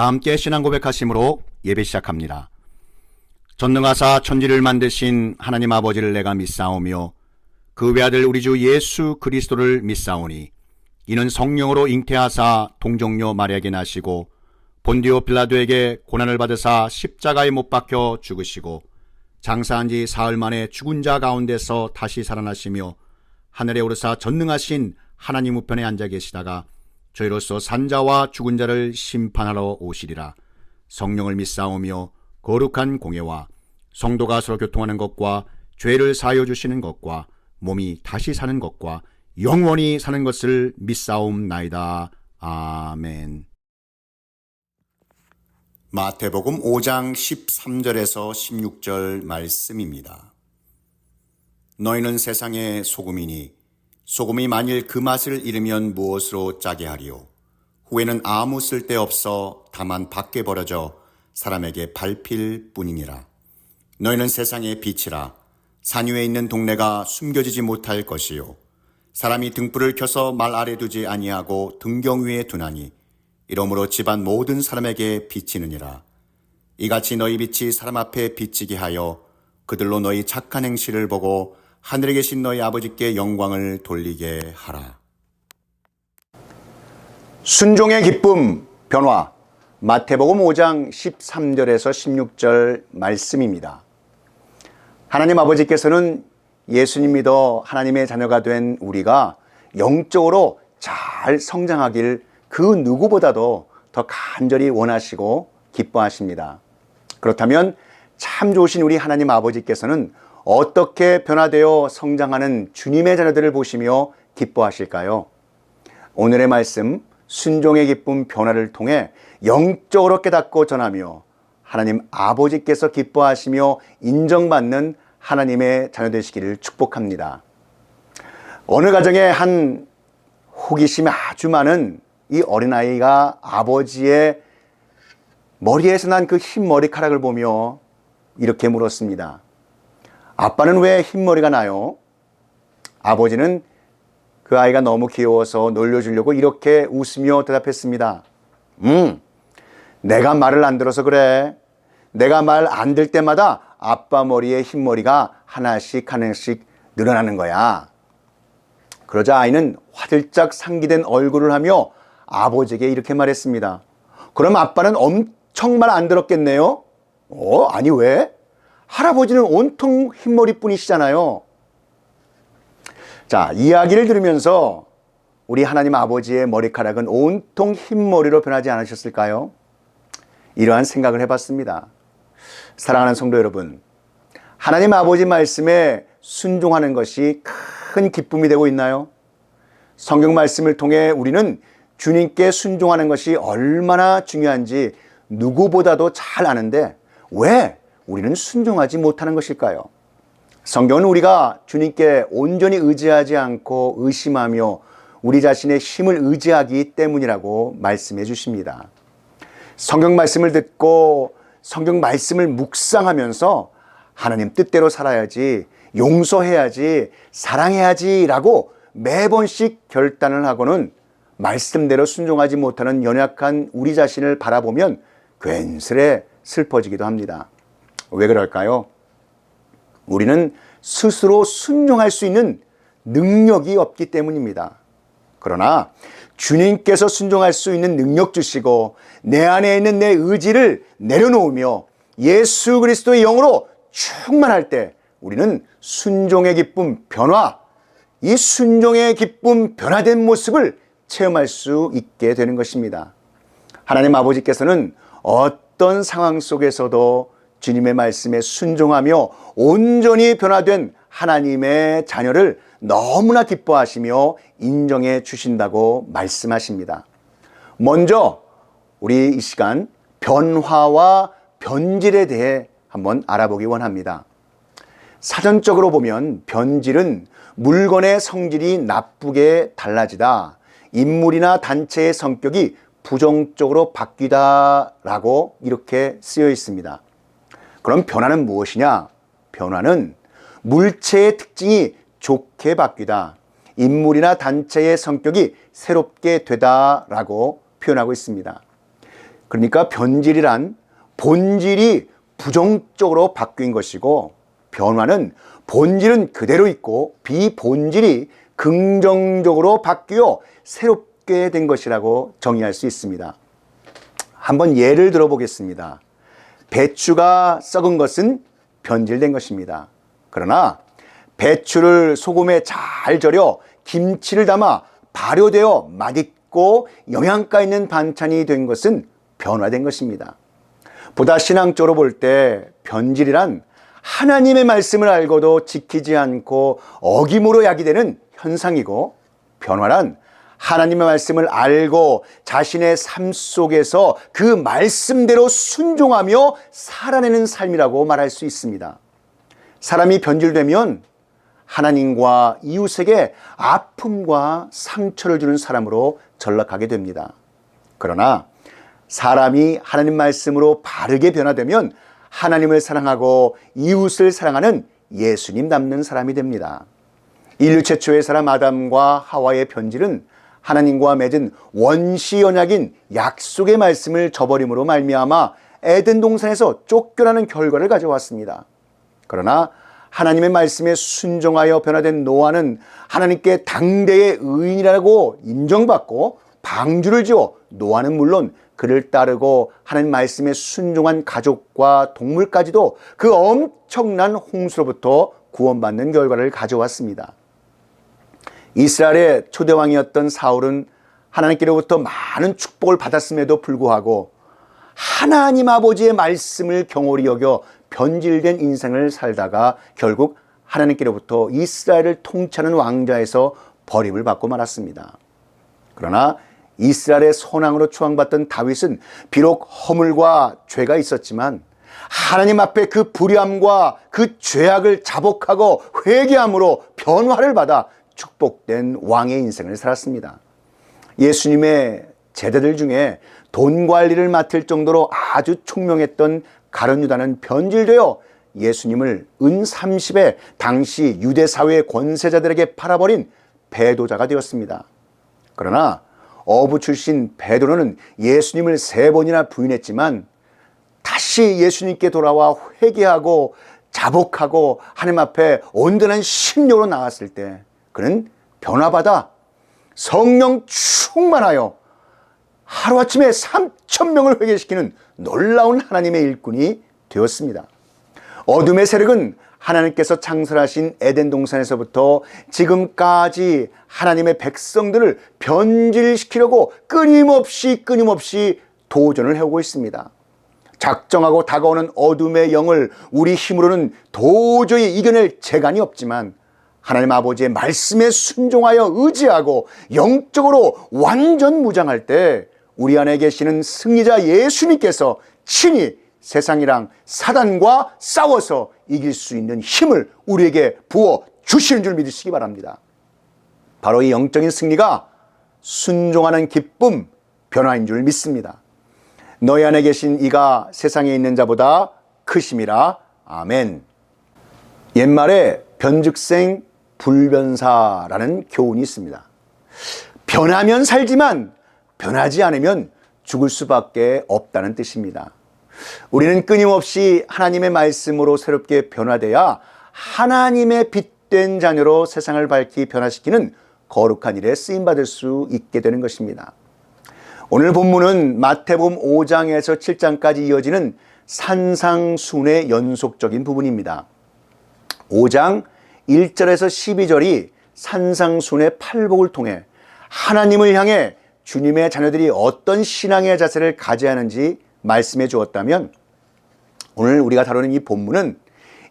다 함께 신앙 고백하심으로 예배 시작합니다. 전능하사 천지를 만드신 하나님 아버지를 내가 믿사오며 그 외아들 우리 주 예수 그리스도를 믿사오니 이는 성령으로 잉태하사 동정녀 마리아에게 나시고 본디오 빌라도에게 고난을 받으사 십자가에 못 박혀 죽으시고 장사한 지 사흘 만에 죽은 자 가운데서 다시 살아나시며 하늘에 오르사 전능하신 하나님 우편에 앉아 계시다가 저희로서 산자와 죽은 자를 심판하러 오시리라. 성령을 믿사오며 거룩한 공예와 성도가 서로 교통하는 것과 죄를 사하여 주시는 것과 몸이 다시 사는 것과 영원히 사는 것을 믿사옵나이다. 아멘. 마태복음 5장 13절에서 16절 말씀입니다. 너희는 세상의 소금이니 소금이 만일 그 맛을 잃으면 무엇으로 짜게 하리요? 후에는 아무 쓸데없어 다만 밖에 버려져 사람에게 밟힐 뿐이니라. 너희는 세상의 빛이라. 산 위에 있는 동네가 숨겨지지 못할 것이요 사람이 등불을 켜서 말 아래 두지 아니하고 등경 위에 두나니 이러므로 집안 모든 사람에게 비치느니라. 이같이 너희 빛이 사람 앞에 비치게 하여 그들로 너희 착한 행실을 보고 하늘에 계신 너희 아버지께 영광을 돌리게 하라. 순종의 기쁨 변화, 마태복음 5장 13절에서 16절 말씀입니다. 하나님 아버지께서는 예수님 믿어 하나님의 자녀가 된 우리가 영적으로 잘 성장하길 그 누구보다도 더 간절히 원하시고 기뻐하십니다. 그렇다면 참 좋으신 우리 하나님 아버지께서는 어떻게 변화되어 성장하는 주님의 자녀들을 보시며 기뻐하실까요? 오늘의 말씀 순종의 기쁨 변화를 통해 영적으로 깨닫고 전하며 하나님 아버지께서 기뻐하시며 인정받는 하나님의 자녀 되시기를 축복합니다. 어느 가정에 한 호기심이 아주 많은 이 어린아이가 아버지의 머리에서 난 그 흰 머리카락을 보며 이렇게 물었습니다. 아빠는 왜 흰머리가 나요? 아버지는 그 아이가 너무 귀여워서 놀려주려고 이렇게 웃으며 대답했습니다. 내가 말을 안 들어서 그래. 내가 말 안 들 때마다 아빠 머리에 흰머리가 하나씩 하나씩 늘어나는 거야. 그러자 아이는 화들짝 상기된 얼굴을 하며 아버지에게 이렇게 말했습니다. 그럼 아빠는 엄청 말 안 들었겠네요? 아니 왜? 할아버지는 온통 흰머리뿐이시잖아요. 자, 이야기를 들으면서 우리 하나님 아버지의 머리카락은 온통 흰머리로 변하지 않으셨을까요? 이러한 생각을 해봤습니다. 사랑하는 성도 여러분, 하나님 아버지 말씀에 순종하는 것이 큰 기쁨이 되고 있나요? 성경 말씀을 통해 우리는 주님께 순종하는 것이 얼마나 중요한지 누구보다도 잘 아는데 왜 우리는 순종하지 못하는 것일까요? 성경은 우리가 주님께 온전히 의지하지 않고 의심하며 우리 자신의 힘을 의지하기 때문이라고 말씀해 주십니다. 성경 말씀을 듣고 성경 말씀을 묵상하면서 하나님 뜻대로 살아야지, 용서해야지, 사랑해야지 라고 매번씩 결단을 하고는 말씀대로 순종하지 못하는 연약한 우리 자신을 바라보면 괜스레 슬퍼지기도 합니다. 왜 그럴까요? 우리는 스스로 순종할 수 있는 능력이 없기 때문입니다. 그러나 주님께서 순종할 수 있는 능력 주시고 내 안에 있는 내 의지를 내려놓으며 예수 그리스도의 영으로 충만할 때 우리는 순종의 기쁨 변화, 이 순종의 기쁨 변화된 모습을 체험할 수 있게 되는 것입니다. 하나님 아버지께서는 어떤 상황 속에서도 주님의 말씀에 순종하며 온전히 변화된 하나님의 자녀를 너무나 기뻐하시며 인정해 주신다고 말씀하십니다. 먼저 우리 이 시간 변화와 변질에 대해 한번 알아보기 원합니다. 사전적으로 보면 변질은 물건의 성질이 나쁘게 달라지다, 인물이나 단체의 성격이 부정적으로 바뀌다라고 이렇게 쓰여 있습니다. 그럼 변화는 무엇이냐? 변화는 물체의 특징이 좋게 바뀌다, 인물이나 단체의 성격이 새롭게 되다라고 표현하고 있습니다. 그러니까 변질이란 본질이 부정적으로 바뀐 것이고, 변화는 본질은 그대로 있고 비본질이 긍정적으로 바뀌어 새롭게 된 것이라고 정의할 수 있습니다. 한번 예를 들어보겠습니다. 배추가 썩은 것은 변질된 것입니다. 그러나 배추를 소금에 잘 절여 김치를 담아 발효되어 맛있고 영양가 있는 반찬이 된 것은 변화된 것입니다. 보다 신앙적으로 볼 때 변질이란 하나님의 말씀을 알고도 지키지 않고 어김으로 야기되는 현상이고, 변화란 하나님의 말씀을 알고 자신의 삶 속에서 그 말씀대로 순종하며 살아내는 삶이라고 말할 수 있습니다. 사람이 변질되면 하나님과 이웃에게 아픔과 상처를 주는 사람으로 전락하게 됩니다. 그러나 사람이 하나님 말씀으로 바르게 변화되면 하나님을 사랑하고 이웃을 사랑하는 예수님 닮는 사람이 됩니다. 인류 최초의 사람 아담과 하와의 변질은 하나님과 맺은 원시 언약인 약속의 말씀을 저버림으로 말미암아 에덴 동산에서 쫓겨나는 결과를 가져왔습니다. 그러나 하나님의 말씀에 순종하여 변화된 노아는 하나님께 당대의 의인이라고 인정받고 방주를 지어 노아는 물론 그를 따르고 하나님 말씀에 순종한 가족과 동물까지도 그 엄청난 홍수로부터 구원받는 결과를 가져왔습니다. 이스라엘의 초대왕이었던 사울은 하나님께로부터 많은 축복을 받았음에도 불구하고 하나님 아버지의 말씀을 경홀히 여겨 변질된 인생을 살다가 결국 하나님께로부터 이스라엘을 통치하는 왕자에서 버림을 받고 말았습니다. 그러나 이스라엘의 선왕으로 추앙받던 다윗은 비록 허물과 죄가 있었지만 하나님 앞에 그 불의함과 그 죄악을 자복하고 회개함으로 변화를 받아 축복된 왕의 인생을 살았습니다. 예수님의 제자들 중에 돈 관리를 맡을 정도로 아주 총명했던 가룟 유다는 변질되어 예수님을 은 30에 당시 유대 사회의 권세자들에게 팔아버린 배도자가 되었습니다. 그러나 어부 출신 베드로는 예수님을 3번이나 부인했지만 다시 예수님께 돌아와 회개하고 자복하고 하나님 앞에 온전한 심령으로 나왔을 때 그는 변화받아 성령 충만하여 하루아침에 3,000명을 회개시키는 놀라운 하나님의 일꾼이 되었습니다. 어둠의 세력은 하나님께서 창설하신 에덴 동산에서부터 지금까지 하나님의 백성들을 변질시키려고 끊임없이 도전을 해오고 있습니다. 작정하고 다가오는 어둠의 영을 우리 힘으로는 도저히 이겨낼 재간이 없지만 하나님 아버지의 말씀에 순종하여 의지하고 영적으로 완전 무장할 때 우리 안에 계시는 승리자 예수님께서 친히 세상이랑 사단과 싸워서 이길 수 있는 힘을 우리에게 부어 주시는 줄 믿으시기 바랍니다. 바로 이 영적인 승리가 순종하는 기쁨, 변화인 줄 믿습니다. 너희 안에 계신 이가 세상에 있는 자보다 크심이라. 아멘. 옛말에 변즉생 불변사라는 교훈이 있습니다. 변하면 살지만 변하지 않으면 죽을 수밖에 없다는 뜻입니다. 우리는 끊임없이 하나님의 말씀으로 새롭게 변화돼야 하나님의 빛된 자녀로 세상을 밝히 변화시키는 거룩한 일에 쓰임받을 수 있게 되는 것입니다. 오늘 본문은 마태복음 5장에서 7장까지 이어지는 산상순의 연속적인 부분입니다. 5장 1절에서 12절이 산상순의 팔복을 통해 하나님을 향해 주님의 자녀들이 어떤 신앙의 자세를 가져야 하는지 말씀해 주었다면, 오늘 우리가 다루는 이 본문은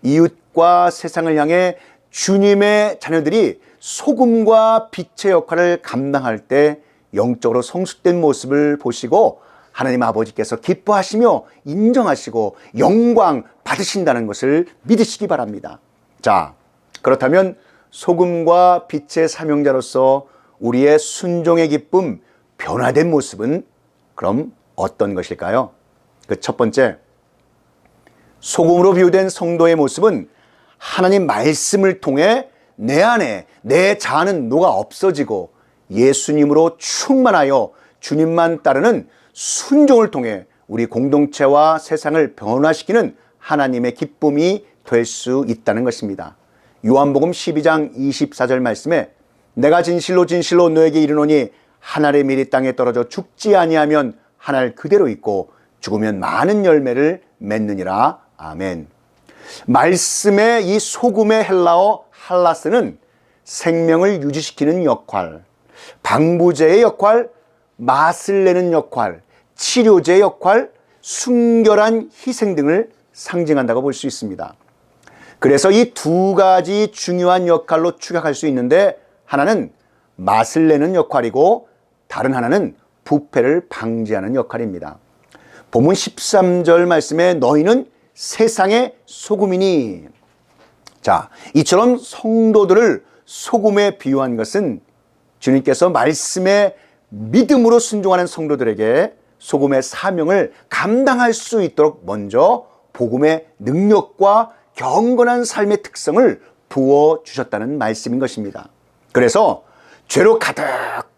이웃과 세상을 향해 주님의 자녀들이 소금과 빛의 역할을 감당할 때 영적으로 성숙된 모습을 보시고 하나님 아버지께서 기뻐하시며 인정하시고 영광 받으신다는 것을 믿으시기 바랍니다. 자, 그렇다면 소금과 빛의 사명자로서 우리의 순종의 기쁨, 변화된 모습은 그럼 어떤 것일까요? 그 첫 번째, 소금으로 비유된 성도의 모습은 하나님 말씀을 통해 내 안에 내 자아는 녹아 없어지고 예수님으로 충만하여 주님만 따르는 순종을 통해 우리 공동체와 세상을 변화시키는 하나님의 기쁨이 될 수 있다는 것입니다. 요한복음 12장 24절 말씀에 내가 진실로 진실로 너에게 이르노니 한 알의 밀이 땅에 떨어져 죽지 아니하면 한 알 그대로 있고 죽으면 많은 열매를 맺느니라. 아멘. 말씀의 이 소금의 헬라어 할라스는 생명을 유지시키는 역할, 방부제의 역할, 맛을 내는 역할, 치료제의 역할, 순결한 희생 등을 상징한다고 볼 수 있습니다. 그래서 이 두 가지 중요한 역할로 추격할 수 있는데 하나는 맛을 내는 역할이고 다른 하나는 부패를 방지하는 역할입니다. 본문 13절 말씀에 너희는 세상의 소금이니. 자, 이처럼 성도들을 소금에 비유한 것은 주님께서 말씀에 믿음으로 순종하는 성도들에게 소금의 사명을 감당할 수 있도록 먼저 복음의 능력과 경건한 삶의 특성을 부어주셨다는 말씀인 것입니다. 그래서 죄로 가득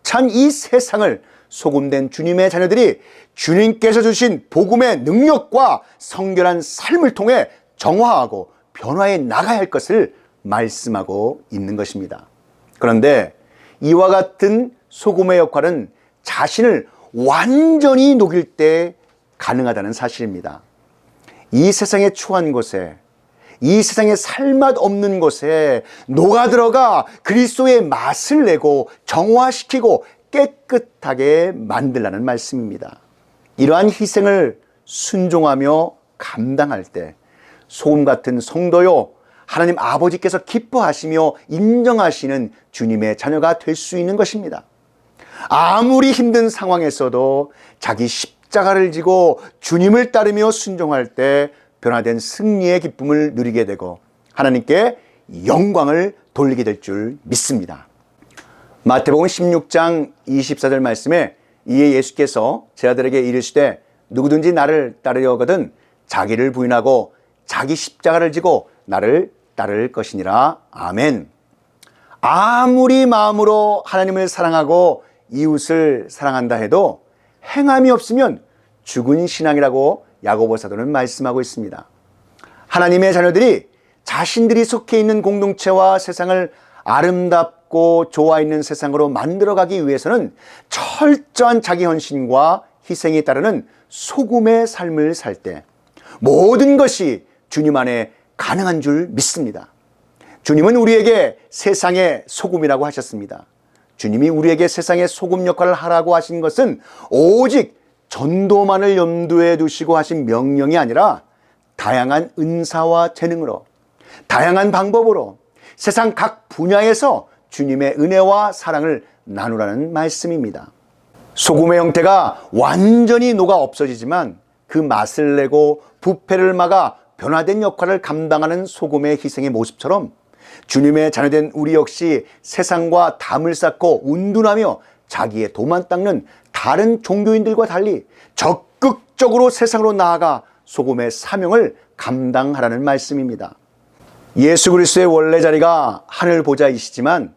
찬 이 세상을 소금된 주님의 자녀들이 주님께서 주신 복음의 능력과 성결한 삶을 통해 정화하고 변화해 나가야 할 것을 말씀하고 있는 것입니다. 그런데 이와 같은 소금의 역할은 자신을 완전히 녹일 때 가능하다는 사실입니다. 이 세상의 추한 곳에, 이 세상의 살맛 없는 곳에 녹아들어가 그리스도의 맛을 내고 정화시키고 깨끗하게 만들라는 말씀입니다. 이러한 희생을 순종하며 감당할 때 소금 같은 성도요, 하나님 아버지께서 기뻐하시며 인정하시는 주님의 자녀가 될 수 있는 것입니다. 아무리 힘든 상황에서도 자기 십자가를 지고 주님을 따르며 순종할 때 변화된 승리의 기쁨을 누리게 되고 하나님께 영광을 돌리게 될 줄 믿습니다. 마태복음 16장 24절 말씀에 이에 예수께서 제자들에게 이르시되 누구든지 나를 따르려거든 자기를 부인하고 자기 십자가를 지고 나를 따를 것이니라. 아멘. 아무리 마음으로 하나님을 사랑하고 이웃을 사랑한다 해도 행함이 없으면 죽은 신앙이라고 야고보 사도는 말씀하고 있습니다. 하나님의 자녀들이 자신들이 속해 있는 공동체와 세상을 아름답고 좋아 있는 세상으로 만들어가기 위해서는 철저한 자기 헌신과 희생이 따르는 소금의 삶을 살 때 모든 것이 주님 안에 가능한 줄 믿습니다. 주님은 우리에게 세상의 소금이라고 하셨습니다. 주님이 우리에게 세상의 소금 역할을 하라고 하신 것은 오직 전도만을 염두에 두시고 하신 명령이 아니라 다양한 은사와 재능으로, 다양한 방법으로 세상 각 분야에서 주님의 은혜와 사랑을 나누라는 말씀입니다. 소금의 형태가 완전히 녹아 없어지지만 그 맛을 내고 부패를 막아 변화된 역할을 감당하는 소금의 희생의 모습처럼 주님의 자녀된 우리 역시 세상과 담을 쌓고 운둔하며 자기의 도만 닦는 다른 종교인들과 달리 적극적으로 세상으로 나아가 소금의 사명을 감당하라는 말씀입니다. 예수 그리스도의 원래 자리가 하늘 보좌이시지만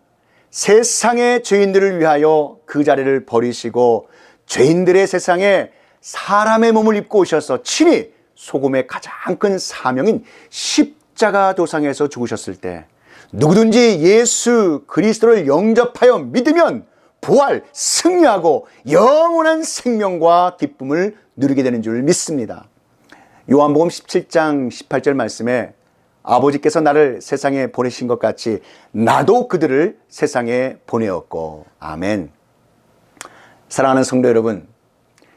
세상의 죄인들을 위하여 그 자리를 버리시고 죄인들의 세상에 사람의 몸을 입고 오셔서 친히 소금의 가장 큰 사명인 십자가 도상에서 죽으셨을 때 누구든지 예수 그리스도를 영접하여 믿으면 부활, 승리하고 영원한 생명과 기쁨을 누리게 되는 줄 믿습니다. 요한복음 17장 18절 말씀에 아버지께서 나를 세상에 보내신 것 같이 나도 그들을 세상에 보내었고. 아멘. 사랑하는 성도 여러분,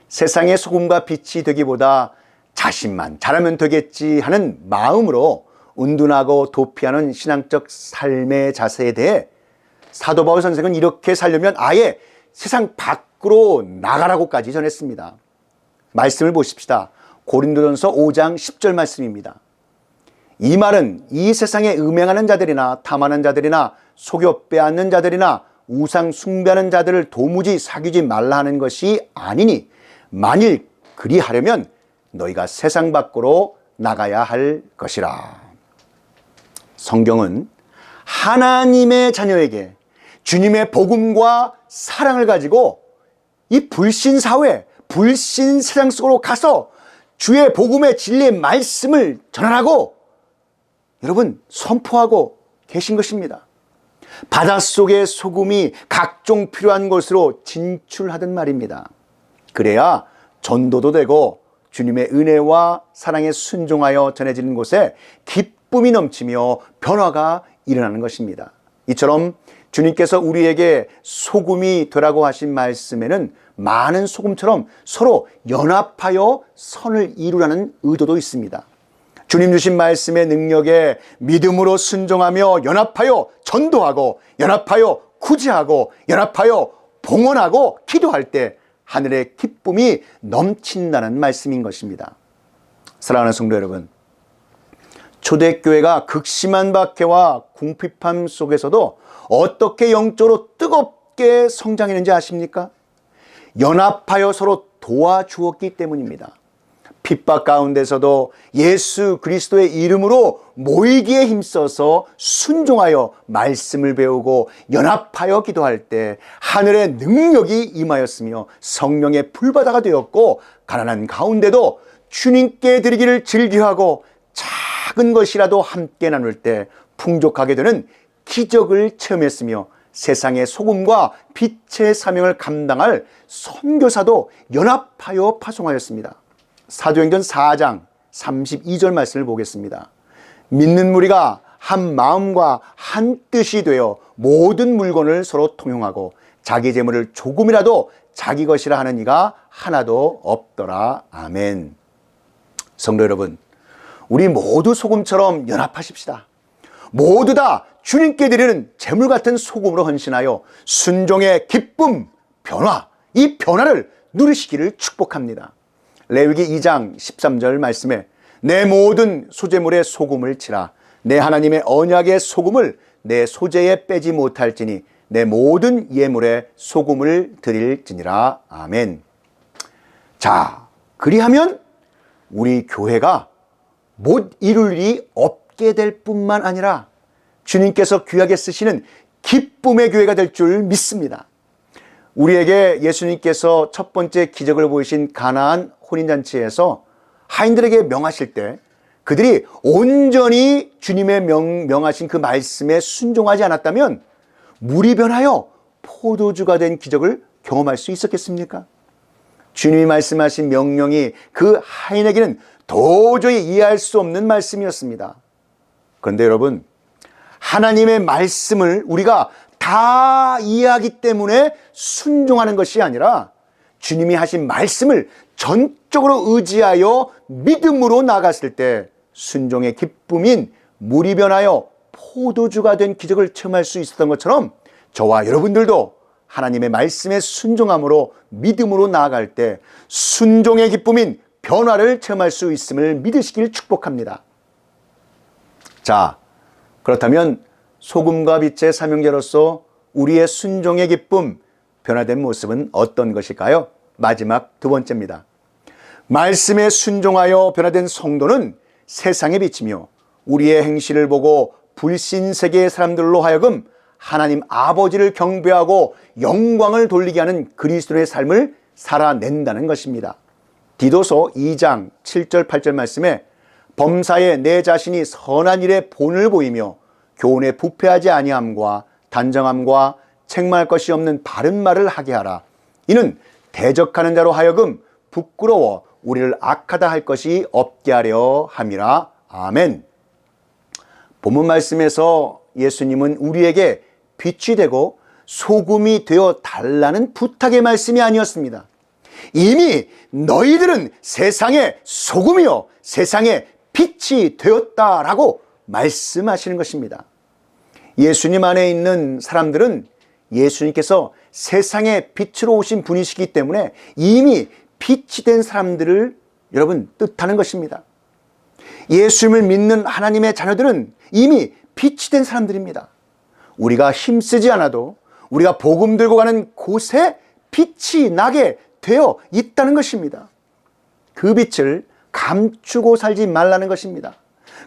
세상의 소금과 빛이 되기보다 자신만 잘하면 되겠지 하는 마음으로 운둔하고 도피하는 신앙적 삶의 자세에 대해 사도 바울 선생은 이렇게 살려면 아예 세상 밖으로 나가라고까지 전했습니다. 말씀을 보십시다. 고린도전서 5장 10절 말씀입니다. 이 말은 이 세상에 음행하는 자들이나 탐하는 자들이나 속여 빼앗는 자들이나 우상 숭배하는 자들을 도무지 사귀지 말라 하는 것이 아니니 만일 그리하려면 너희가 세상 밖으로 나가야 할 것이라. 성경은 하나님의 자녀에게 주님의 복음과 사랑을 가지고 이 불신사회, 불신 세상 속으로 가서 주의 복음의 진리의 말씀을 전하라고 여러분 선포하고 계신 것입니다. 바닷속의 소금이 각종 필요한 곳으로 진출하던 말입니다. 그래야 전도도 되고 주님의 은혜와 사랑에 순종하여 전해지는 곳에 기쁨이 넘치며 변화가 일어나는 것입니다. 이처럼 주님께서 우리에게 소금이 되라고 하신 말씀에는 많은 소금처럼 서로 연합하여 선을 이루라는 의도도 있습니다. 주님 주신 말씀의 능력에 믿음으로 순종하며 연합하여 전도하고 연합하여 구제하고 연합하여 봉헌하고 기도할 때 하늘의 기쁨이 넘친다는 말씀인 것입니다. 사랑하는 성도 여러분, 초대교회가 극심한 박해와 궁핍함 속에서도 어떻게 영적으로 뜨겁게 성장했는지 아십니까? 연합하여 서로 도와주었기 때문입니다. 핍박 가운데서도 예수 그리스도의 이름으로 모이기에 힘써서 순종하여 말씀을 배우고 연합하여 기도할 때 하늘의 능력이 임하였으며 성령의 불바다가 되었고 가난한 가운데도 주님께 드리기를 즐겨하고 작은 것이라도 함께 나눌 때 풍족하게 되는 기적을 체험했으며 세상의 소금과 빛의 사명을 감당할 선교사도 연합하여 파송하였습니다. 사도행전 4장 32절 말씀을 보겠습니다. 믿는 무리가 한 마음과 한 뜻이 되어 모든 물건을 서로 통용하고 자기 재물을 조금이라도 자기 것이라 하는 이가 하나도 없더라. 아멘. 성도 여러분, 우리 모두 소금처럼 연합하십시다. 모두 다 주님께 드리는 재물 같은 소금으로 헌신하여 순종의 기쁨, 변화, 이 변화를 누리시기를 축복합니다. 레위기 2장 13절 말씀에 내 모든 소재물에 소금을 치라. 내 하나님의 언약의 소금을 내 소재에 빼지 못할지니 내 모든 예물에 소금을 드릴지니라. 아멘. 자, 그리하면 우리 교회가 못 이룰 일이 없게 될 뿐만 아니라 주님께서 귀하게 쓰시는 기쁨의 교회가 될 줄 믿습니다. 우리에게 예수님께서 첫 번째 기적을 보이신 가나안 혼인잔치에서 하인들에게 명하실 때 그들이 온전히 주님의 명하신 그 말씀에 순종하지 않았다면 물이 변하여 포도주가 된 기적을 경험할 수 있었겠습니까? 주님이 말씀하신 명령이 그 하인에게는 도저히 이해할 수 없는 말씀이었습니다. 그런데 여러분, 하나님의 말씀을 우리가 다 이해하기 때문에 순종하는 것이 아니라 주님이 하신 말씀을 전적으로 의지하여 믿음으로 나갔을 때 순종의 기쁨인 물이 변하여 포도주가 된 기적을 체험할 수 있었던 것처럼 저와 여러분들도 하나님의 말씀에 순종함으로 믿음으로 나아갈 때 순종의 기쁨인 변화를 체험할 수 있음을 믿으시길 축복합니다. 자, 그렇다면 소금과 빛의 사명자로서 우리의 순종의 기쁨, 변화된 모습은 어떤 것일까요? 마지막 두 번째입니다. 말씀에 순종하여 변화된 성도는 세상에 비치며 우리의 행실을 보고 불신 세계의 사람들로 하여금 하나님 아버지를 경배하고 영광을 돌리게 하는 그리스도의 삶을 살아낸다는 것입니다. 디도서 2장 7절 8절 말씀에 범사에 내 자신이 선한 일에 본을 보이며 교훈에 부패하지 아니함과 단정함과 책망할 것이 없는 바른 말을 하게 하라. 이는 대적하는 자로 하여금 부끄러워 우리를 악하다 할 것이 없게 하려 함이라. 아멘. 본문 말씀에서 예수님은 우리에게 빛이 되고 소금이 되어 달라는 부탁의 말씀이 아니었습니다. 이미 너희들은 세상의 소금이요 세상의 빛이 되었다라고 말씀하시는 것입니다. 예수님 안에 있는 사람들은 예수님께서 세상의 빛으로 오신 분이시기 때문에 이미 빛이 된 사람들을 여러분 뜻하는 것입니다. 예수님을 믿는 하나님의 자녀들은 이미 빛이 된 사람들입니다. 우리가 힘쓰지 않아도 우리가 복음 들고 가는 곳에 빛이 나게 되어 있다는 것입니다. 그 빛을 감추고 살지 말라는 것입니다.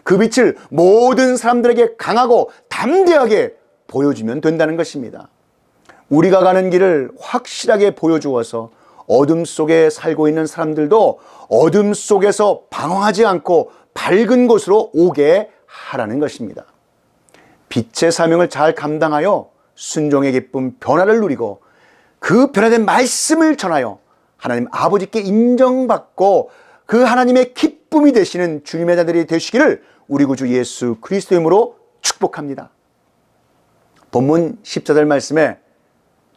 그 빛을 모든 사람들에게 강하고 담대하게 보여주면 된다는 것입니다. 우리가 가는 길을 확실하게 보여주어서 어둠 속에 살고 있는 사람들도 어둠 속에서 방황하지 않고 밝은 곳으로 오게 하라는 것입니다. 빛의 사명을 잘 감당하여 순종의 기쁨 변화를 누리고 그 변화된 말씀을 전하여 하나님 아버지께 인정받고 그 하나님의 기쁨이 되시는 주님의 자들이 되시기를 우리 구주 예수 그리스도의 이름으로 축복합니다. 본문 14절 말씀에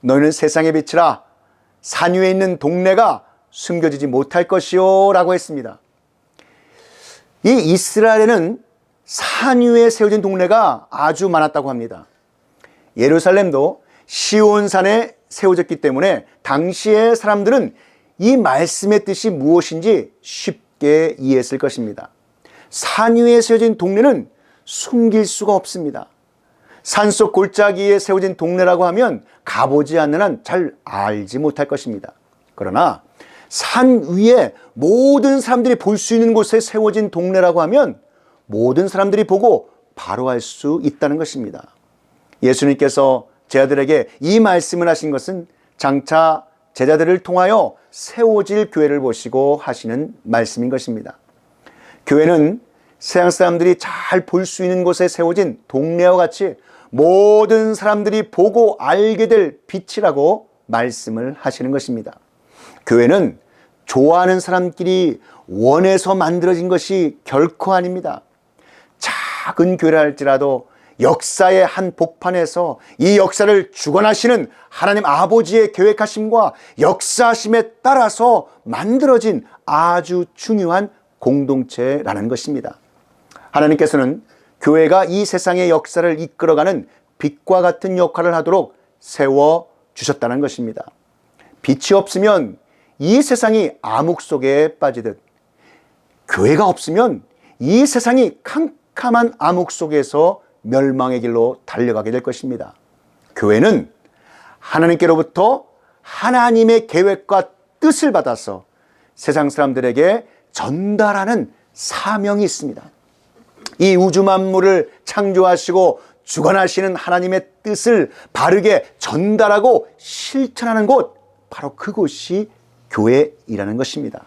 너희는 세상의 빛이라 산 위에 있는 동네가 숨겨지지 못할 것이요 라고 했습니다. 이 이스라엘에는 산 위에 세워진 동네가 아주 많았다고 합니다. 예루살렘도 시온산에 세워졌기 때문에 당시의 사람들은 이 말씀의 뜻이 무엇인지 쉽게 이해했을 것입니다. 산 위에 세워진 동네는 숨길 수가 없습니다. 산속 골짜기에 세워진 동네라고 하면 가보지 않는 한 잘 알지 못할 것입니다. 그러나 산 위에 모든 사람들이 볼 수 있는 곳에 세워진 동네라고 하면 모든 사람들이 보고 바로 알 수 있다는 것입니다. 예수님께서 제자들에게 이 말씀을 하신 것은 장차 제자들을 통하여 세워질 교회를 보시고 하시는 말씀인 것입니다. 교회는 세상 사람들이 잘 볼 수 있는 곳에 세워진 동네와 같이 모든 사람들이 보고 알게 될 빛이라고 말씀을 하시는 것입니다. 교회는 좋아하는 사람끼리 원해서 만들어진 것이 결코 아닙니다. 작은 교회라 할지라도 역사의 한 복판에서 이 역사를 주관하시는 하나님 아버지의 계획하심과 역사하심에 따라서 만들어진 아주 중요한 공동체라는 것입니다. 하나님께서는 교회가 이 세상의 역사를 이끌어가는 빛과 같은 역할을 하도록 세워주셨다는 것입니다. 빛이 없으면 이 세상이 암흑 속에 빠지듯 교회가 없으면 이 세상이 캄캄한 암흑 속에서 멸망의 길로 달려가게 될 것입니다. 교회는 하나님께로부터 하나님의 계획과 뜻을 받아서 세상 사람들에게 전달하는 사명이 있습니다. 이 우주 만물을 창조하시고 주관하시는 하나님의 뜻을 바르게 전달하고 실천하는 곳, 바로 그곳이 교회이라는 것입니다.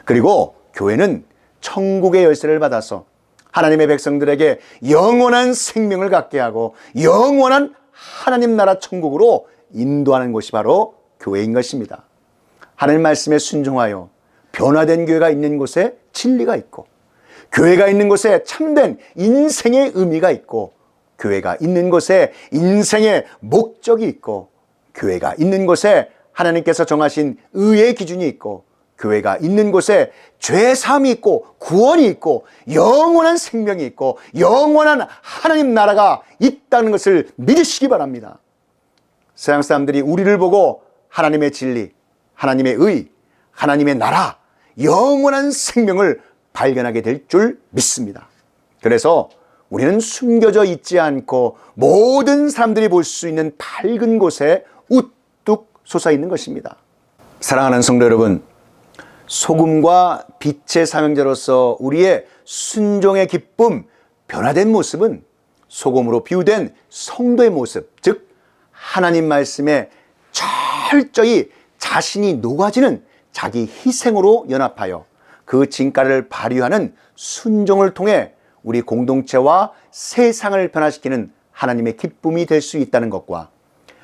그리고 교회는 천국의 열쇠를 받아서 하나님의 백성들에게 영원한 생명을 갖게 하고 영원한 하나님 나라 천국으로 인도하는 곳이 바로 교회인 것입니다. 하나님 말씀에 순종하여 변화된 교회가 있는 곳에 진리가 있고, 교회가 있는 곳에 참된 인생의 의미가 있고, 교회가 있는 곳에 인생의 목적이 있고, 교회가 있는 곳에 하나님께서 정하신 의의 기준이 있고, 교회가 있는 곳에 죄사함이 있고 구원이 있고 영원한 생명이 있고 영원한 하나님 나라가 있다는 것을 믿으시기 바랍니다. 세상 사람들이 우리를 보고 하나님의 진리, 하나님의 의, 하나님의 나라, 영원한 생명을 발견하게 될 줄 믿습니다. 그래서 우리는 숨겨져 있지 않고 모든 사람들이 볼 수 있는 밝은 곳에 우뚝 솟아있는 것입니다. 사랑하는 성도 여러분, 소금과 빛의 사명자로서 우리의 순종의 기쁨, 변화된 모습은 소금으로 비유된 성도의 모습, 즉 하나님 말씀에 철저히 자신이 녹아지는 자기 희생으로 연합하여 그 진가를 발휘하는 순종을 통해 우리 공동체와 세상을 변화시키는 하나님의 기쁨이 될 수 있다는 것과,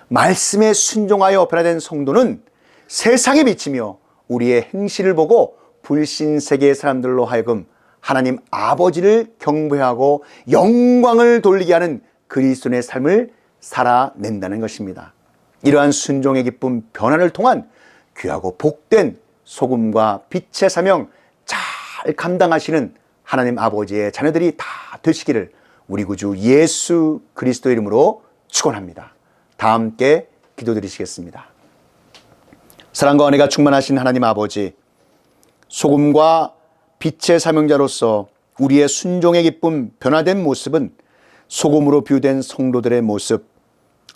말씀에 순종하여 변화된 성도는 세상에 비치며 우리의 행실을 보고 불신세계의 사람들로 하여금 하나님 아버지를 경배하고 영광을 돌리게 하는 그리스도의 삶을 살아낸다는 것입니다. 이러한 순종의 기쁨 변화를 통한 귀하고 복된 소금과 빛의 사명 잘 감당하시는 하나님 아버지의 자녀들이 다 되시기를 우리 구주 예수 그리스도의 이름으로 축원합니다. 다 함께 기도드리시겠습니다. 사랑과 은혜가 충만하신 하나님 아버지, 소금과 빛의 사명자로서 우리의 순종의 기쁨 변화된 모습은 소금으로 비유된 성도들의 모습,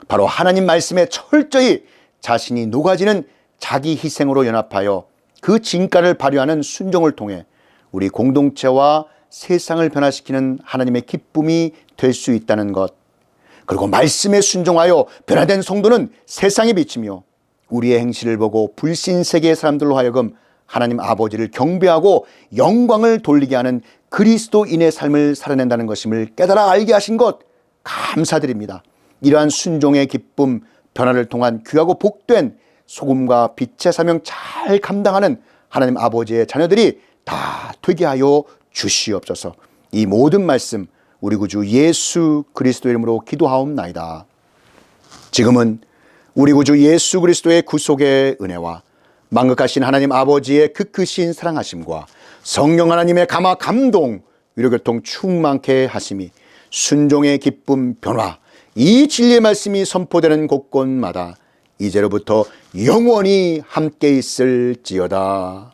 바로 하나님 말씀에 철저히 자신이 녹아지는 자기 희생으로 연합하여 그 진가를 발휘하는 순종을 통해 우리 공동체와 세상을 변화시키는 하나님의 기쁨이 될 수 있다는 것, 그리고 말씀에 순종하여 변화된 성도는 세상에 비치며 우리의 행실을 보고 불신세계의 사람들로 하여금 하나님 아버지를 경배하고 영광을 돌리게 하는 그리스도인의 삶을 살아낸다는 것임을 깨달아 알게 하신 것 감사드립니다. 이러한 순종의 기쁨, 변화를 통한 귀하고 복된 소금과 빛의 사명 잘 감당하는 하나님 아버지의 자녀들이 다 되게 하여 주시옵소서. 이 모든 말씀 우리 구주 예수 그리스도 이름으로 기도하옵나이다. 지금은 우리 구주 예수 그리스도의 구속의 은혜와 만극하신 하나님 아버지의 그 크신 사랑하심과 성령 하나님의 감화 감동 위로교통 충만케 하심이 순종의 기쁨 변화 이 진리의 말씀이 선포되는 곳곳마다 이제로부터 영원히 함께 있을지어다.